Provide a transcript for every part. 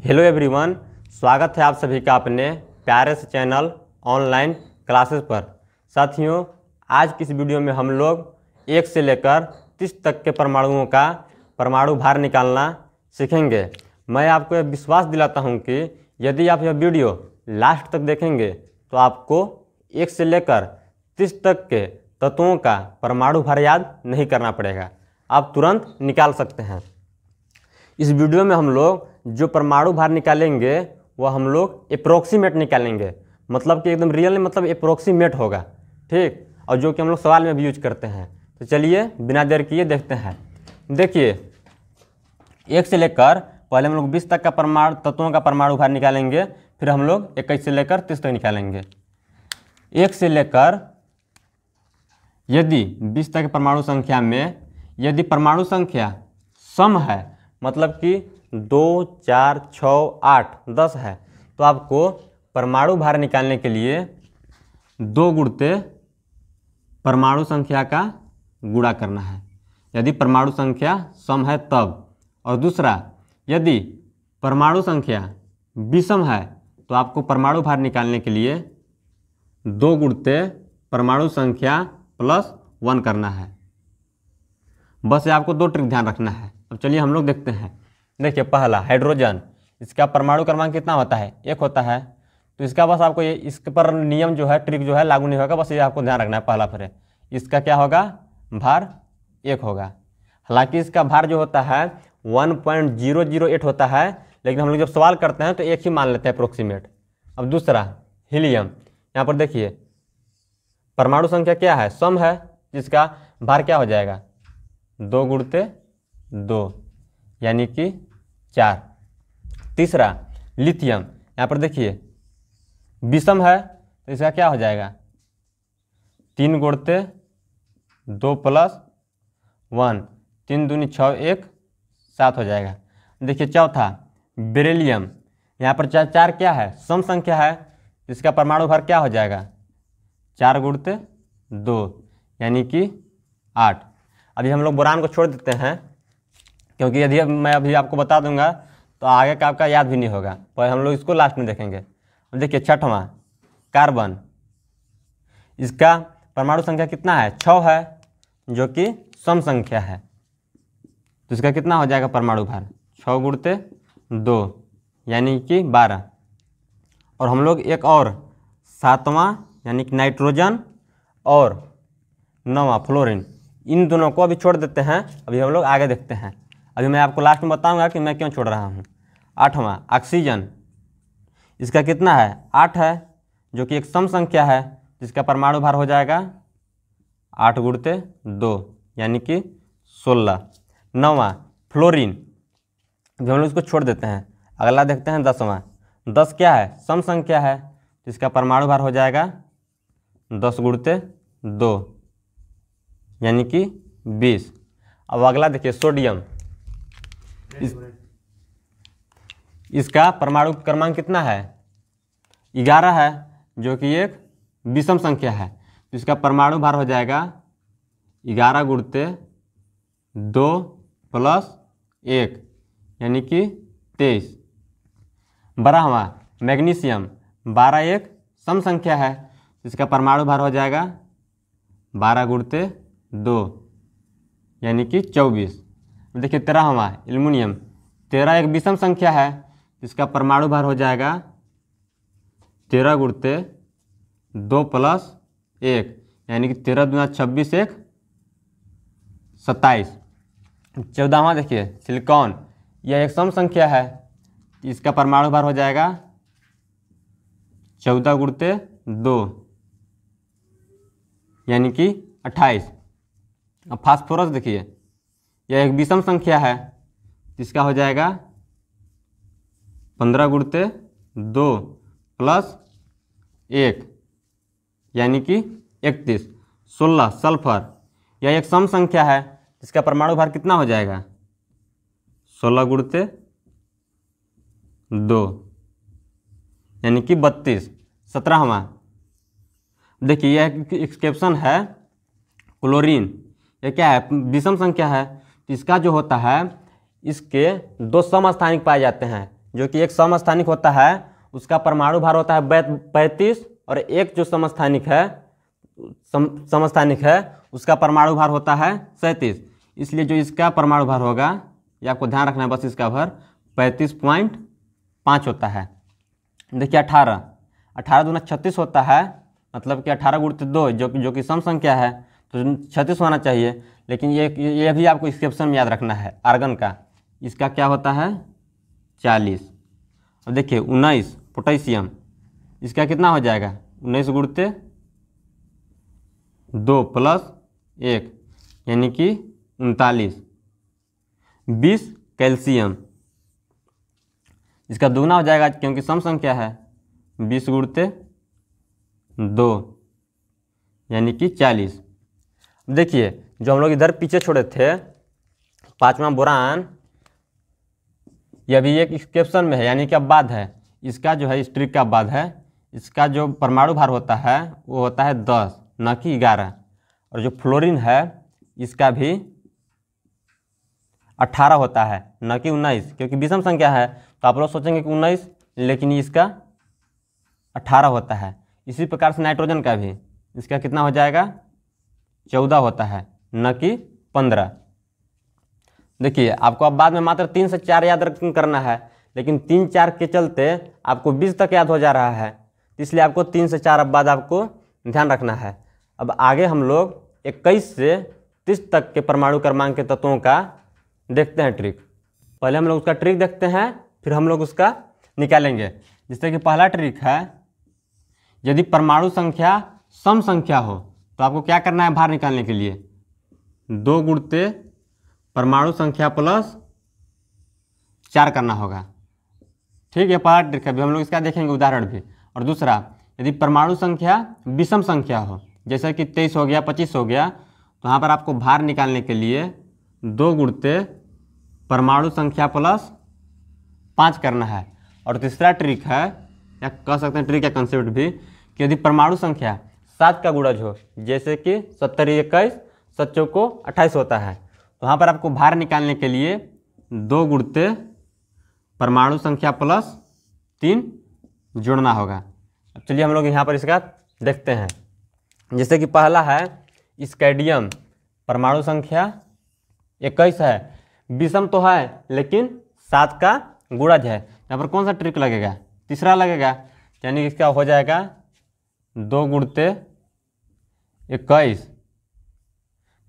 Hello everyone, स्वागत है आप सभी का अपने प्यारे से चैनल ऑनलाइन क्लासेस पर। साथियों, आज की इस वीडियो में हम लोग 1 से लेकर 30 तक के परमाणुओं का परमाणु भार निकालना सीखेंगे। मैं आपको यह विश्वास दिलाता हूं कि यदि आप यह वीडियो लास्ट तक देखेंगे तो आपको 1 से लेकर 30 तक के तत्वों का परमाणु भार याद नहीं करना पड़ेगा, आप तुरंत निकाल सकते हैं। इस वीडियो में हम लोग जो परमाणु भार निकालेंगे वह हम लोग अप्रोक्सीमेट निकालेंगे, मतलब कि एकदम रियल नहीं, मतलब अप्रोक्सीमेट होगा, ठीक। और जो कि हम लोग सवाल में भी यूज करते हैं। तो चलिए बिना देर किए देखते हैं। देखिए, 1 से लेकर पहले हम लोग 20 तक का परमाणु तत्वों का परमाणु भार निकालेंगे, फिर हम लोग 21 से लेकर 30 तक निकालेंगे। 1 से लेकर यदि 20 तक की परमाणु संख्या में यदि परमाणु संख्या सम है, मतलब कि 2, 4, 6, 8, 10 है, तो आपको परमाणु भार निकालने के लिए 2 गुणते परमाणु संख्या का गुणा करना है, यदि परमाणु संख्या सम है तब। और दूसरा, यदि परमाणु संख्या विषम है तो आपको परमाणु भार निकालने के लिए 2 गुणते परमाणु संख्या प्लस 1 करना है। बस ये आपको 2 ट्रिक ध्यान रखना है। अब चलिए हम लोग देखते हैं। देखिए, पहला हाइड्रोजन, इसका परमाणु क्रमांक कितना होता है? 1 होता है। तो इसका बस आपको ये इसके पर नियम जो है, ट्रिक जो है लागू नहीं होगा, बस ये आपको ध्यान रखना है। पहला फिर इसका क्या होगा? भार 1 होगा। हालांकि इसका भार जो होता है 1.008 होता है, लेकिन हम लोग जब सवाल करते हैं तो 1 ही मान लेते हैं अप्रोक्सीमेट। अब दूसरा हीलियम, यहाँ पर देखिए परमाणु संख्या क्या है? सम है, जिसका भार क्या हो जाएगा? 2 गुणते 2 यानी कि 4। तीसरा लिथियम, यहाँ पर देखिए विषम है, तो इसका क्या हो जाएगा? 3 गुणते 2 प्लस 1, 3 दूनी 6, 1 7 हो जाएगा। देखिए चौथा बेरिलियम, यहाँ पर 4 क्या है? सम संख्या है, इसका परमाणु भार क्या हो जाएगा? 4 गुणते 2 यानी कि 8। अभी हम लोग बोरान को छोड़ देते हैं, क्योंकि यदि मैं अभी आपको बता दूंगा तो आगे का आपका याद भी नहीं होगा, पर हम लोग इसको लास्ट में देखेंगे। अब देखिए छठवां कार्बन, इसका परमाणु संख्या कितना है? 6 है, जो कि सम संख्या है। तो इसका कितना हो जाएगा परमाणु भार? 6 गुणते 2 यानी कि 12। और हम लोग एक और 7वां यानी कि नाइट्रोजन और 9वां फ्लोरीन, इन दोनों को अभी छोड़ देते हैं। अभी हम लोग आगे देखते हैं। अभी मैं आपको लास्ट में बताऊंगा कि मैं क्यों छोड़ रहा हूँ। 8वां ऑक्सीजन, इसका कितना है? 8 है, जो कि एक सम संख्या है, जिसका परमाणु भार हो जाएगा 8 गुणते 2 यानी कि 16। 9वां फ्लोरीन, अभी हम लोग इसको छोड़ देते हैं। अगला देखते हैं 10वां। 10 क्या है? सम संख्या है, जिसका परमाणु भार हो जाएगा 10 गुणते 2 यानी कि 20। अब अगला देखिए सोडियम, इसका परमाणु क्रमांक कितना है? 11 है, जो कि एक विषम संख्या है, तो इसका परमाणु भार हो जाएगा 11 गुणते 2 प्लस 1 यानी कि 23। 12वां मैग्नीशियम, 12 एक सम संख्या है, इसका परमाणु भार हो जाएगा 12 गुणते 2 यानी कि 24। देखिए 13वां एल्युमिनियम, 13 एक विषम संख्या है, इसका परमाणु भार हो जाएगा 13 गुणते 2 प्लस 1 यानी कि 13 दूना 26, 1 27। 14वां देखिए सिलिकॉन, यह एक सम संख्या है, इसका परमाणु भार हो जाएगा 14 गुणते 2 यानी कि 28। अब फास्फोरस देखिए, यह एक विषम संख्या है, इसका हो जाएगा 15 गुणते 2 प्लस 1 यानी कि 31। 16 सल्फर, यह एक सम संख्या है, इसका परमाणु भार कितना हो जाएगा? 16 गुणते 2 यानी कि 32। 17वां देखिए, यह एक्सेप्शन है क्लोरीन, यह क्या है? विषम संख्या है, तो इसका जो होता है, इसके 2 समस्थानिक पाए जाते हैं, जो कि एक समस्थानिक होता है उसका परमाणु भार होता है 35 और एक जो समस्थानिक है उसका परमाणु भार होता है 37। इसलिए जो इसका परमाणु भार होगा ये आपको ध्यान रखना है, बस इसका भार 35.5 होता है। देखिए 18 दूना 36 होता है, मतलब कि 18 गुणित 2 जो कि सम संख्या है तो 36 होना चाहिए। लेकिन ये भी आपको एक्सेप्शन में याद रखना है आर्गन का, इसका क्या होता है 40। अब देखिए 19 पोटेशियम, इसका कितना हो जाएगा 19 गुणित 2 प्लस 1 यानी कि 39। 20 कैल्शियम, इसका दुगना हो जाएगा क्योंकि सम संख्या है 20 गुणित 2 यानी कि 40। देखिए जो हम लोग इधर पीछे छोड़े थे 5वां बोरान, यह भी एक एक्सेप्शन में है यानी कि अपवाद है। इसका जो है स्ट्रिक का अपवाद है, इसका जो परमाणु भार होता है वो होता है 10 न कि 11। और जो फ्लोरीन है इसका भी 18 होता है न कि 19, क्योंकि विषम संख्या है तो आप लोग सोचेंगे कि 19, लेकिन इसका 18 होता है। इसी प्रकार से नाइट्रोजन का भी इसका कितना हो जाएगा 14 होता है न कि 15। देखिए आपको अब बाद में मात्र 3 से 4 याद करना है, लेकिन 3-4 के चलते आपको 20 तक याद हो जा रहा है, इसलिए आपको 3 से 4 अब बाद आपको ध्यान रखना है। अब आगे हम लोग 21 से 30 तक के परमाणु क्रमांक के तत्वों का देखते हैं ट्रिक। पहले हम लोग उसका ट्रिक देखते हैं, फिर हम लोग उसका निकालेंगे। जैसे कि पहला ट्रिक है, यदि परमाणु संख्या सम संख्या हो तो आपको क्या करना है भार निकालने के लिए 2 गुणते परमाणु संख्या प्लस 4 करना होगा। ठीक है, पहला ट्रिक है, अभी हम लोग इसका देखेंगे उदाहरण भी। और दूसरा, यदि परमाणु संख्या विषम संख्या हो जैसे कि 23 हो गया 25 हो गया, तो यहाँ पर आपको भार निकालने के लिए 2 गुणते परमाणु संख्या प्लस 5 करना है। और तीसरा ट्रिक है, या कह सकते हैं ट्रिक या कंसेप्ट भी, कि यदि परमाणु संख्या 7 का गुणज हो जैसे कि 70 21 7 चौको 28 होता है, तो यहाँ पर आपको भार निकालने के लिए 2 गुणते परमाणु संख्या प्लस 3 जोड़ना होगा। अब चलिए हम लोग यहाँ पर इसका देखते हैं। जैसे कि पहला है स्कैंडियम, परमाणु संख्या 21 है, विषम तो है लेकिन 7 का गुणज है। यहाँ पर कौन सा ट्रिक लगेगा, तीसरा लगेगा, यानी कि इसका हो जाएगा 2 गुणते 21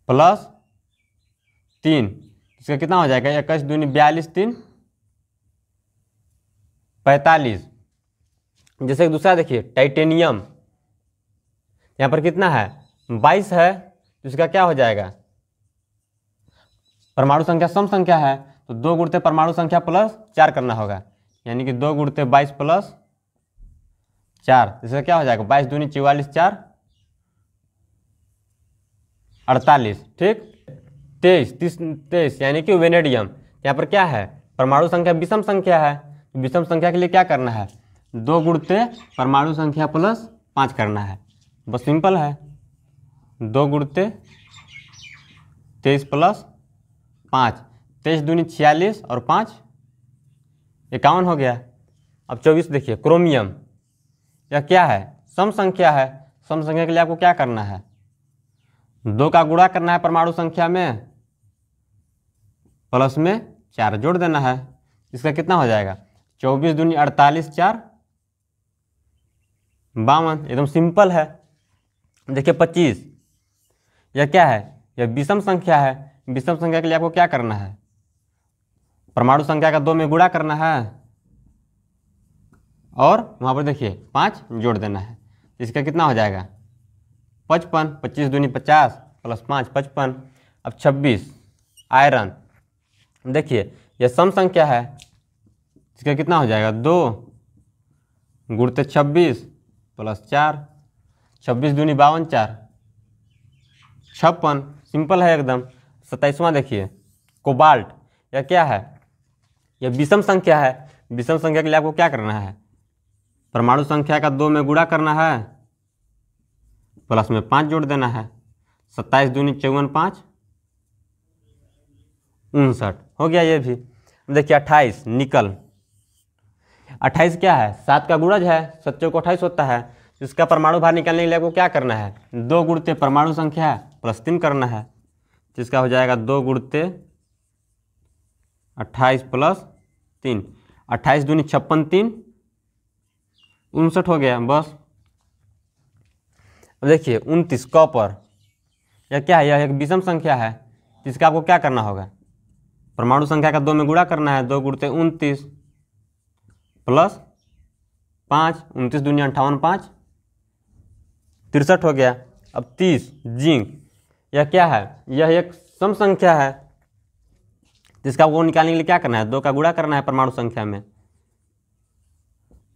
प्लस 3, इसका कितना हो जाएगा 21 दूनी 42 3 45। जैसे कि दूसरा देखिए टाइटेनियम, यहाँ पर कितना है 22 है, तो इसका क्या हो जाएगा, परमाणु संख्या सम संख्या है तो 2 गुणते परमाणु संख्या प्लस 4 करना होगा, यानी कि 2 गुणते 22 प्लस 4, इसका क्या हो जाएगा 22 दूनी 44 4 48। ठीक, 23 यानी कि वेनेडियम, यहाँ पर क्या है परमाणु संख्या विषम संख्या है, विषम संख्या के लिए क्या करना है 2 गुणते परमाणु संख्या प्लस 5 करना है, बस सिंपल है। 2 गुणते 23 प्लस 5, 23 दूनी 46 और 5 51 हो गया। अब 24 देखिए क्रोमियम, यह क्या है सम संख्या है, सम संख्या के लिए आपको क्या करना है 2 का गुणा करना है परमाणु संख्या में, प्लस में 4 जोड़ देना है, इसका कितना हो जाएगा 24 दूनी 48 4 52, एकदम सिंपल है। देखिए 25, यह क्या है यह विषम संख्या है, विषम संख्या के लिए आपको क्या करना है परमाणु संख्या का 2 में गुणा करना है और वहाँ पर देखिए 5 जोड़ देना है, इसका कितना हो जाएगा 55, 25 दूनी 50 प्लस 5 55। अब 26 आयरन, देखिए यह सम संख्या है, इसका कितना हो जाएगा 2 गुणते 26 प्लस 4, 26 दूनी 52 4 56, सिंपल है एकदम। 27वां देखिए कोबाल्ट, यह क्या है यह विषम संख्या है, विषम संख्या के लिए आपको क्या करना है परमाणु संख्या का 2 में गुणा करना है, प्लस में 5 जोड़ देना है, 27 दूनी 54 5 59 हो गया ये भी। देखिए 28 निकल, 28 क्या है, 7 का गुणज है, 7 चौको 28 होता है। इसका परमाणु भार निकालने के लिए आपको क्या करना है, 2 गुणित परमाणु संख्या है प्लस 3 करना है, जिसका हो जाएगा 2 गुणित 28 प्लस 3, 28 दूनी 56, 3 59 हो गया बस। अब देखिए 29 कॉपर, यह क्या है, यह एक विषम संख्या है, जिसका आपको क्या करना होगा, परमाणु संख्या का 2 में गुणा करना है, 2 गुणित 29 प्लस 5, 29 दूनी 58, 5 63 हो गया। अब 30 जिंक, यह क्या है, यह एक सम संख्या है, जिसका वो निकालने के लिए क्या करना है, 2 का गुणा करना है परमाणु संख्या में,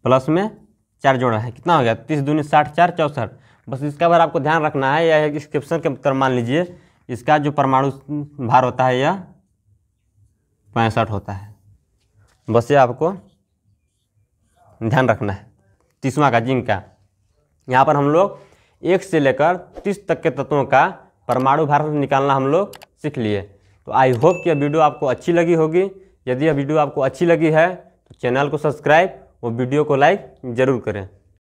प्लस में 4 जोड़ा है, कितना हो गया, 30 दूनी 60, 4 64। बस इसका बार आपको ध्यान रखना है, यह एक क्वेश्चन के उत्तर मान लीजिए, इसका जो परमाणु भार होता है यह 65 होता है। बस ये आपको ध्यान रखना है। 30वां का जिंक का, यहाँ पर हम लोग 1 से लेकर 30 तक के तत्वों का परमाणु भार निकालना हम लोग सीख लिए। तो आई होप कि यह वीडियो आपको अच्छी लगी होगी। यदि यह वीडियो आपको अच्छी लगी है तो चैनल को सब्सक्राइब और वीडियो को लाइक ज़रूर करें।